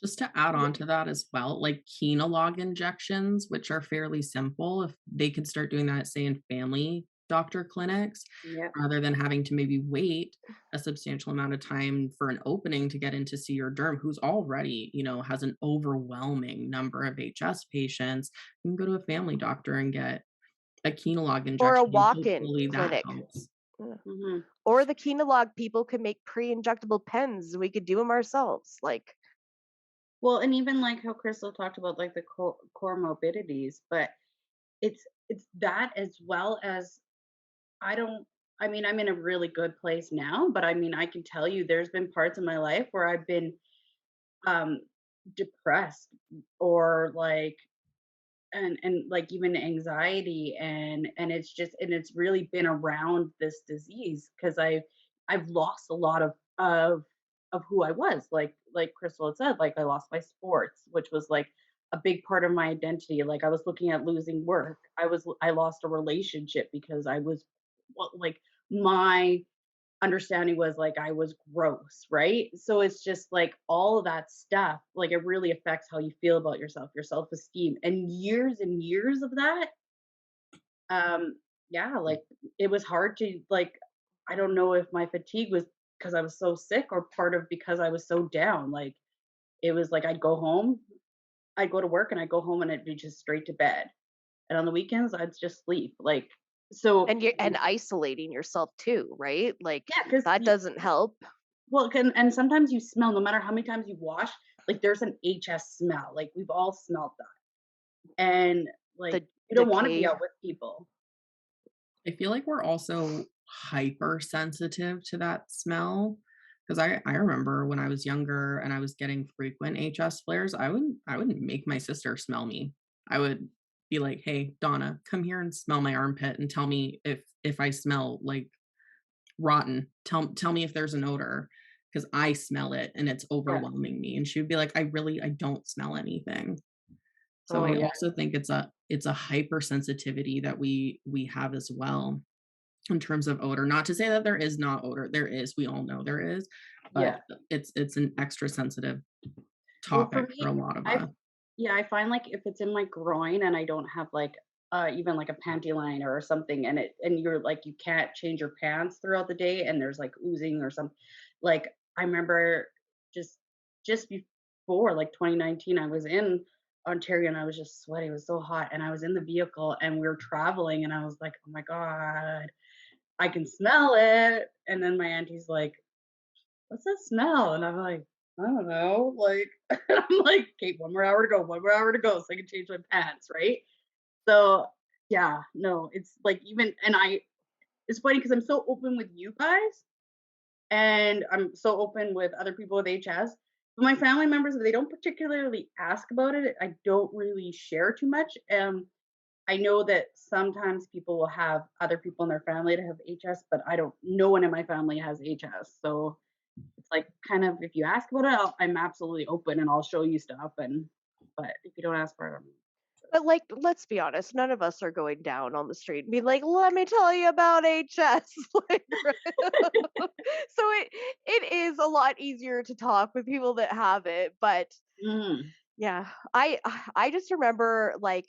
Just to add Yeah. on to that as well, like Kenalog injections, which are fairly simple, if they could start doing that, say, in family doctor clinics, Yep. rather than having to maybe wait a substantial amount of time for an opening to get in to see your derm, who's already, has an overwhelming number of HS patients. You can go to a family doctor and get a Kenalog Or a injection, and walk-in hopefully that clinic. helps. Yeah. Mhm. Or the Kenalog people could make pre-injectable pens. We could do them ourselves. Like, Well, and even like how Crystal talked about like the core morbidities, but it's that as well as I don't I mean, I'm in a really good place now, but I mean, I can tell you there's been parts of my life where I've been um depressed or like and like even anxiety and it's just and it's really been around this disease because I've lost a lot of who I was like Crystal had said, like I lost my sports, which was like a big part of my identity. Like I was looking at losing work, I lost a relationship because I was well, like my understanding was like I was gross, right? So it's just like all of that stuff, like it really affects how you feel about yourself, your self-esteem, and years of that. Yeah, like it was hard to like. I don't know if my fatigue was because I was so sick or part of because I was so down. Like it was like I'd go home, I'd go to work, and I'd go home and it'd be just straight to bed. And on the weekends, I'd just sleep. Like so, And you're and isolating yourself too, right? Like yeah, because that doesn't help. well, can and sometimes you smell no matter how many times you wash, like, there's an HS smell, like, we've all smelled that, and, like, The you don't wanna be decay. out with people. I feel like we're also hypersensitive to that smell, 'cause I remember when I was younger and I was getting frequent HS flares, I would make my sister smell me. I would be like, "Hey, Donna, come here and smell my armpit and tell me if I smell, like, rotten. Tell me if there's an odor, because I smell it and it's Yeah. overwhelming me." And she would be like, I don't smell anything." So Oh, I yeah. also think it's a hypersensitivity that we have as well in terms of odor. Not to say that there is not odor. There is. We all know there is, but Yeah. it's an extra sensitive Well, for topic for me, a lot of I us. yeah, I find, like, if it's in my groin and I don't have, like, even, like, a panty liner or something, and you're, like, you can't change your pants throughout the day, and there's, like, oozing or something. Like, I remember just just before, like, 2019, I was in Ontario, and I was just sweaty, it was so hot, and I was in the vehicle, and we were traveling, and I was like, "Oh my god, I can smell it," and then my auntie's like, "What's that smell?" And I'm like, "I don't know." Like, I'm like, "Okay, one more hour to go, one more hour to go so I can change my pants," right? So, yeah, no, it's like even and I it's funny because 'cause I'm so open with you guys, and I'm so open with other people with HS, but my family members, if they don't particularly ask about it, I don't really share too much. I know that sometimes people will have other people in their family to have HS, but I don't no one in my family has HS, so it's like, kind of if you ask about it, I'm absolutely open and I'll show you stuff but if you don't ask for it, But like, let's be honest, none of us are going down on the street and be like, "Let me tell you about HS." Like, so it is a lot easier to talk with people that have it. But mm, yeah, I just remember like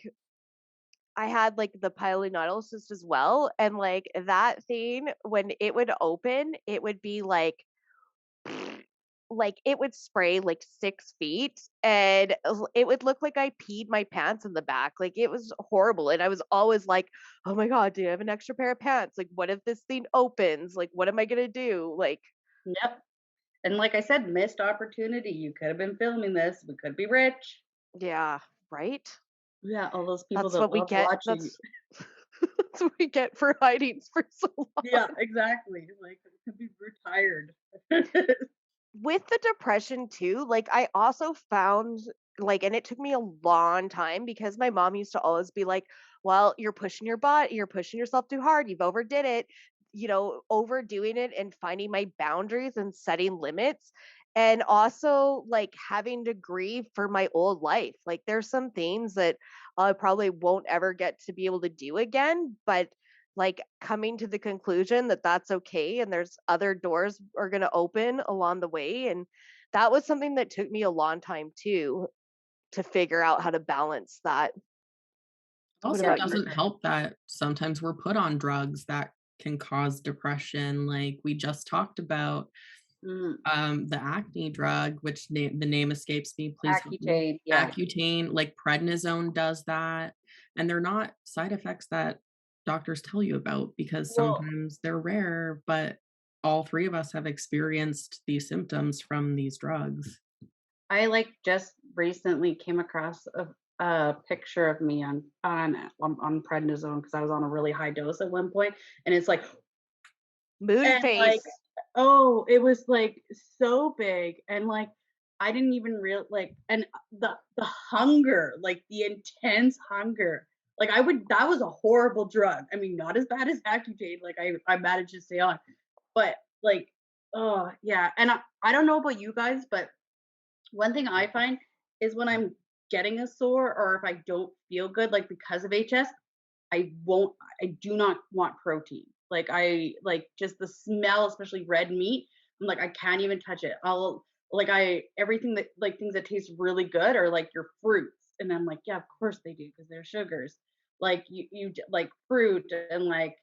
I had like the pilonidal cyst as well, and like that thing when it would open, it would be like it would spray like 6 feet, and it would look like I peed my pants in the back. Like it was horrible. And I was always like, oh my God, do you have an extra pair of pants? Like, what if this thing opens? Like, what am I going to do? Like, yep. And like I said, missed opportunity. You could have been filming this. We could be rich. yeah, right. Yeah, all those people That's that what we love get. watching. That's what we get for hiding for so long. Yeah, exactly. Like it could be retired. With the depression too, like I also found like, and it took me a long time because my mom used to always be like, well, you're pushing your butt, you're pushing yourself too hard, you've overdid it, overdoing it and finding my boundaries and setting limits. And also like having to grieve for my old life. Like there's some things that I probably won't ever get to be able to do again, but like coming to the conclusion that that's okay and there's other doors are going to open along the way. And that was something that took me a long time too to figure out how to balance that. What Also, about Yeah, you? for doesn't sure. help that sometimes we're put on drugs that can cause depression, like we just talked about, Mm, the acne drug, which the name escapes me, please help me. Accutane, yeah. Accutane, like prednisone does that, and they're not side effects that doctors tell you about because Well, sometimes they're rare, but all 3 of us have experienced these symptoms from these drugs. I like just recently came across a picture of me on prednisone because I was on a really high dose at one point, and it's like, Moon and like, face. oh, it was like so big, and like I didn't even real like, and the hunger, like the intense hunger. Like I would that was a horrible drug. I mean, not as bad as Accutane, like I managed to stay on. But like, oh yeah. And I don't know about you guys, but one thing I find is when I'm getting a sore or if I don't feel good, like because of HS, I won't I do not want protein. Like I like just the smell, especially red meat. I'm like, I can't even touch it. I'll like I everything that like things that taste really good are like your fruits. And I'm like, yeah, of course they do because they're sugars. Like like fruit and like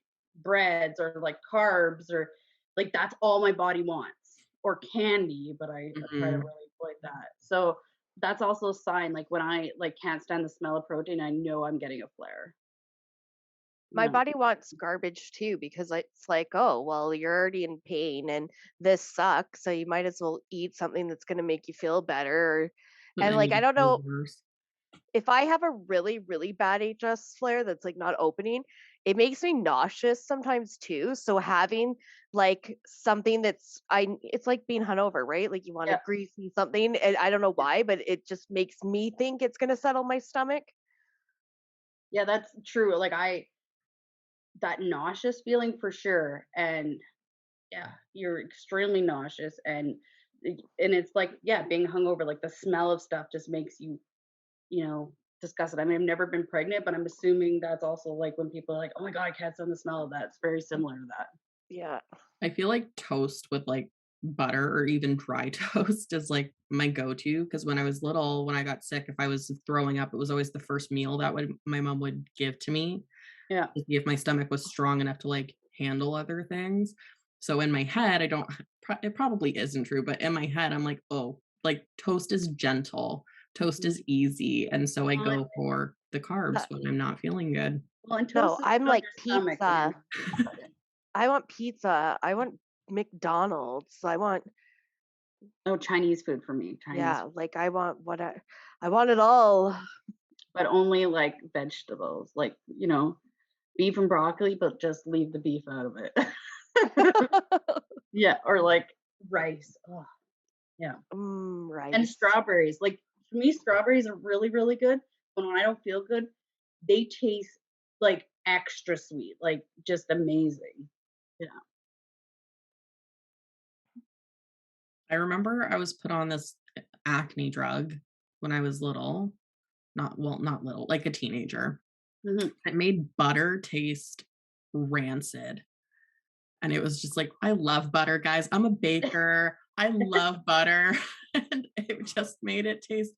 breads or like carbs or like that's all my body wants. Or candy, but I try to Mhm. really avoid that. So that's also a sign like when I like can't stand the smell of protein, I know I'm getting a flare. My Yeah. body wants garbage too because it's like, oh, well, you're already in pain and this sucks, so you might as well eat something that's going to make you feel better. But And then like, I you don't feel know worse. if I have a really, really bad HS flare that's like not opening, it makes me nauseous sometimes too. So having like something it's like being hungover, right? Like you want to Yeah. greasy something, and I don't know Yeah. why, but it just makes me think it's going to settle my stomach. Yeah, that's true. Like I that nauseous feeling for sure. And yeah, you're extremely nauseous and it's like, yeah, being hungover, like the smell of stuff just makes you, disgusted. I mean, I've never been pregnant, but I'm assuming that's also like when people are like, oh my God, I can't stand the smell of that. It's very similar to that. Yeah. I feel like toast with like butter or even dry toast is like my go-to because when I was little, when I got sick, if I was throwing up, it was always the first meal that would my mom would give to me Yeah. to see if my stomach was strong enough to like handle other things. So in my head, I don't it probably isn't true, but in my head, I'm like, oh, like toast is gentle, toast Mhm. is easy. And so I Well, go for the carbs Uh, when I'm not feeling good. well, and no, toast is I'm good on like your stomach when you're pizza. not feeling good. I want pizza. I want McDonald's. I want Oh, Chinese food for me, Chinese yeah, food, like I want it all. but only like vegetables, like beef and broccoli, but just leave the beef out of it. Yeah, or like rice. Oh, yeah. And Rice. strawberries. Like for me, strawberries are really, really good. But when I don't feel good, they taste like extra sweet, like just amazing. Yeah. I remember I was put on this acne drug when I was little, not little, like a teenager. Mhm. It made butter taste rancid. And it was just like, I love butter, guys. I'm a baker. I love butter. And it just made it taste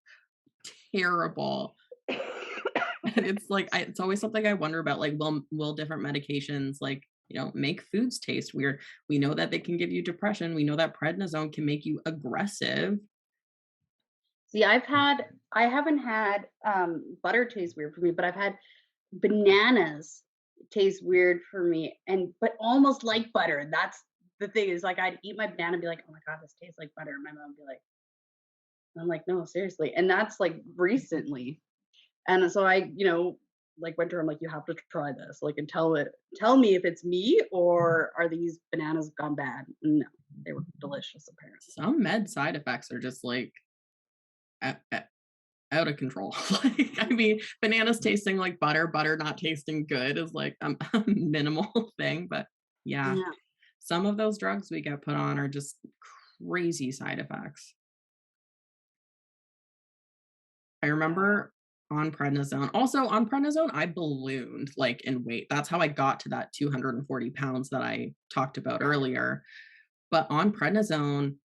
terrible. And it's like it's always something I wonder about. Like, will different medications like make foods taste weird? We know that they can give you depression. We know that prednisone can make you aggressive. See, I haven't had butter taste weird for me, but I've had bananas taste weird for me and but almost like butter. That's the thing is like I'd eat my banana and be like, oh my God, this tastes like butter. And my mom would be like, I'm like, no, seriously. And that's like recently. And so I, like went to her, I'm like, you have to try this. Like and tell me if it's me or are these bananas gone bad? No, they were delicious apparently. Some med side effects are just like out, out of control. Like, I mean, bananas tasting like butter, butter not tasting good is like a minimal thing. But yeah, Yeah. some of those drugs we get put on are just crazy side effects. I Yeah. remember on prednisone. Also on prednisone, I ballooned like in weight. That's how I got to that 240 pounds that I talked about earlier. But on prednisone,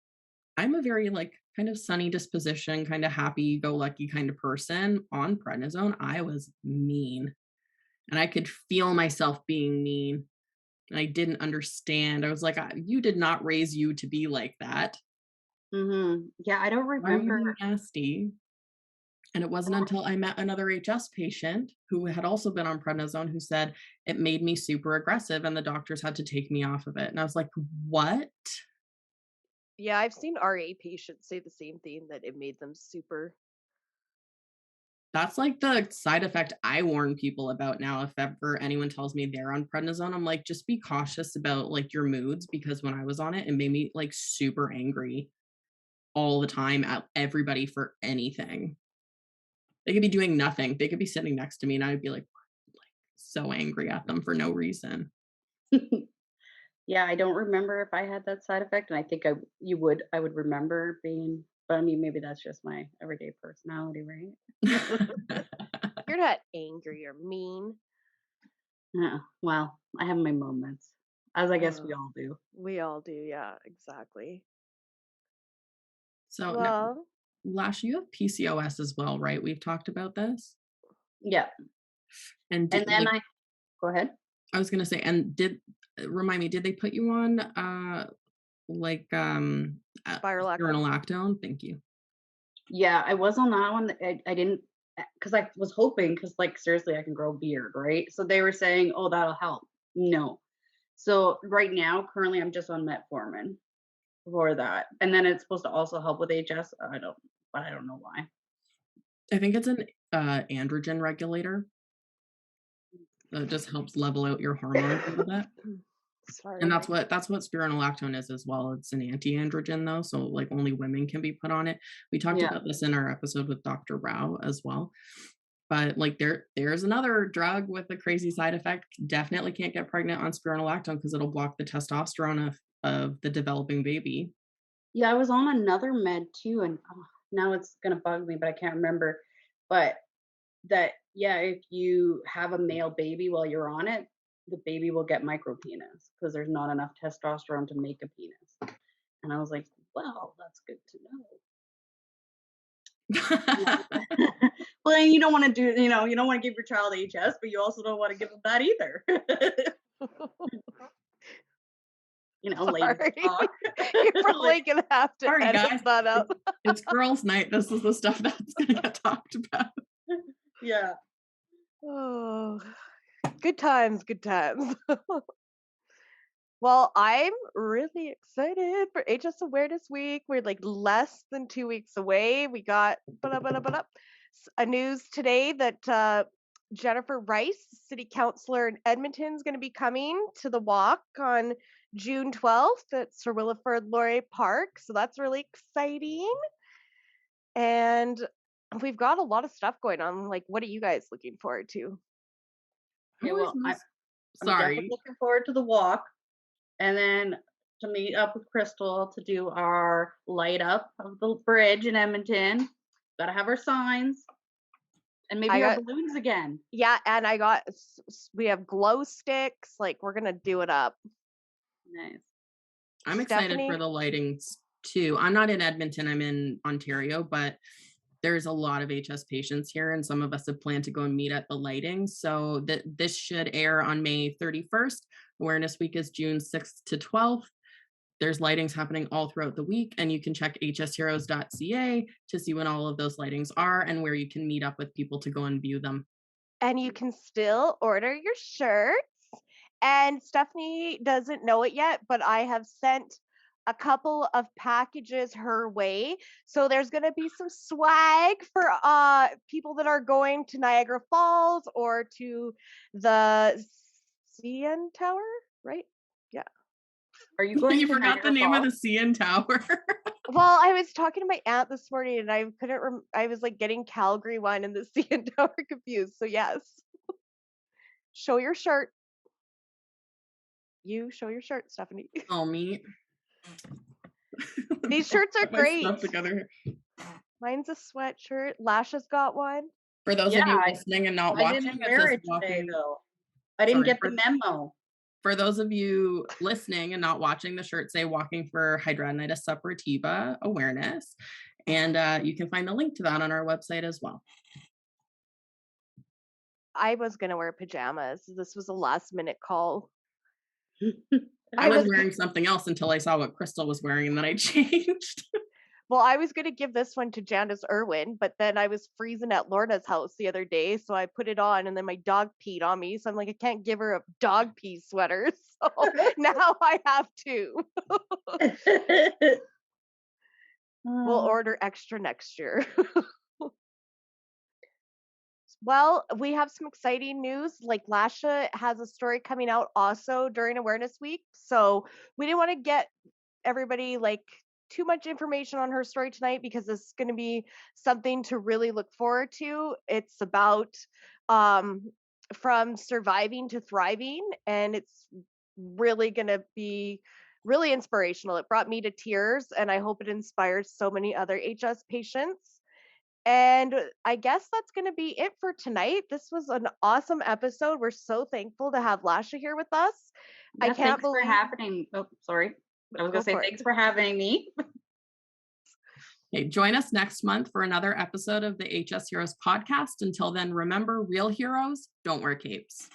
I'm a very like kind of sunny disposition, kind of happy go lucky kind of person. On prednisone, I was mean and I could feel myself being mean. And I didn't understand. I was like, you did not raise you to be like that. Yeah, I don't Why are you remember. being nasty? And it wasn't until I met another HS patient who had also been on prednisone who said it made me super aggressive and the doctors had to take me off of it. And I was like, what? Yeah, I've seen RA patients say the same thing that it made them super. That's like the side effect I warn people about now. If ever anyone tells me they're on prednisone, I'm like, just be cautious about like your moods, because when I was on it, it made me like super angry all the time at everybody for anything. They could be doing nothing. They could be sitting next to me and I'd be like so angry at them for no reason. Yeah, I don't remember if I had that side effect, and I think I would remember being, but I mean, maybe that's just my everyday personality, right? You're not angry or mean. Yeah, well, I have my moments, as I guess we Oh, all do. we all do. Yeah, exactly. So now, Well, Lash, you have PCOS as well, right? We've talked about this. Yeah, And and then like go ahead. I was gonna say, and did remind me, did they put you on like spiralactone. spironolactone? Thank you. Yeah, I was on that one. I didn't, because I was hoping, because like seriously, I can grow beard, right? So they were saying, oh, that'll help. No. So right now, currently, I'm just on metformin for that, and then it's supposed to also help with HS. But I don't know why. I think it's an androgen regulator that just helps level out your hormones a little bit. And Sorry. that's what spironolactone is as well. It's an anti-androgen though, so like only women can be put on it. We talked Yeah. about this in our episode with Dr. Rao as well. But like there's another drug with a crazy side effect. Definitely can't get pregnant on spironolactone because it'll block the testosterone of the developing baby. Yeah, I was on another med too, and now it's gonna bug me, but I can't remember. But that, yeah, if you have a male baby while you're on it, the baby will get micro penis because there's not enough testosterone to make a penis. And I was like, well, that's good to know. Well, and you don't want to you don't want to give your child HS, but you also don't want to give them that either. Ladies Sorry. talk. You're Like, probably gonna have to Sorry edit guys. that out. It's girls' night. This is the stuff that's gonna get talked about. yeah. Oh, good times, good times. Well, I'm really excited for HS Awareness Week. We're like less than 2 weeks away. We got a news today that Jennifer Rice, city councilor in Edmonton, is going to be coming to the walk on June 12th at Sir Williford Laurier Park. So that's really exciting. And we've got a lot of stuff going on. Like, what are you guys looking forward to? I Okay, was well, I'm definitely sorry. looking forward to the walk, and then to meet up with Crystal to do our light up of the bridge in Edmonton. Gotta have our signs and I maybe our got, balloons again. yeah, and we have glow sticks. Like, we're going to do it up. Nice. I'm excited for Stephanie, the lightings too. I'm not in Edmonton, I'm in Ontario, but there's a lot of HS patients here, and some of us have planned to go and meet at the lighting. So this should air on May 31st. Awareness Week is June 6th to 12th. There's lightings happening all throughout the week, and you can check hsheroes.ca to see when all of those lightings are and where you can meet up with people to go and view them. and you can still order your shirts. And Stephanie doesn't know it yet, but I have sent a couple of packages her way. So there's going to be some swag for people that are going to Niagara Falls or to the CN Tower, right? Yeah. Are you going You to forgot the Niagara name of the Falls? CN Tower. Well, I was talking to my aunt this morning and I couldn't I was like getting Calgary one and the CN Tower confused. So yes. Show your shirt. You show your shirt, Stephanie. Oh, me. These shirts are Put my great. stuff together. Mine's a sweatshirt. Lasha's got one. For those Yeah, of you listening and not I watching, didn't it wear says it today walking. though. I didn't Sorry, get the memo. for those of you listening and not watching, the shirt say walking for hidradenitis suppurativa awareness. And you can find the link to that on our website as well. I was gonna wear pajamas. This was a last minute call. I was wearing something else until I saw what Crystal was wearing, and then I changed. Well, I was gonna give this one to Janice Irwin, but then I was freezing at Lorna's house the other day, so I put it on, and then my dog peed on me. So I'm like, I can't give her a dog pee sweater. So now I have to. We'll order extra next year. Well, we have some exciting news. Like Lasha has a story coming out also during Awareness Week. So we didn't want to get everybody like too much information on her story tonight because this is going to be something to really look forward to. It's about um, from surviving to thriving, and it's really going to be really inspirational. It brought me to tears, and I hope it inspires so many other HS patients. And I guess that's going to be it for tonight. This was an awesome episode. We're so thankful to have Lasha here with us. I Yeah, can't thanks for believe. having. Oh, sorry. I was Go gonna say for it. thanks for having me. Okay, join us next month for another episode of the HS Heroes podcast. Until then, remember, real heroes don't wear capes.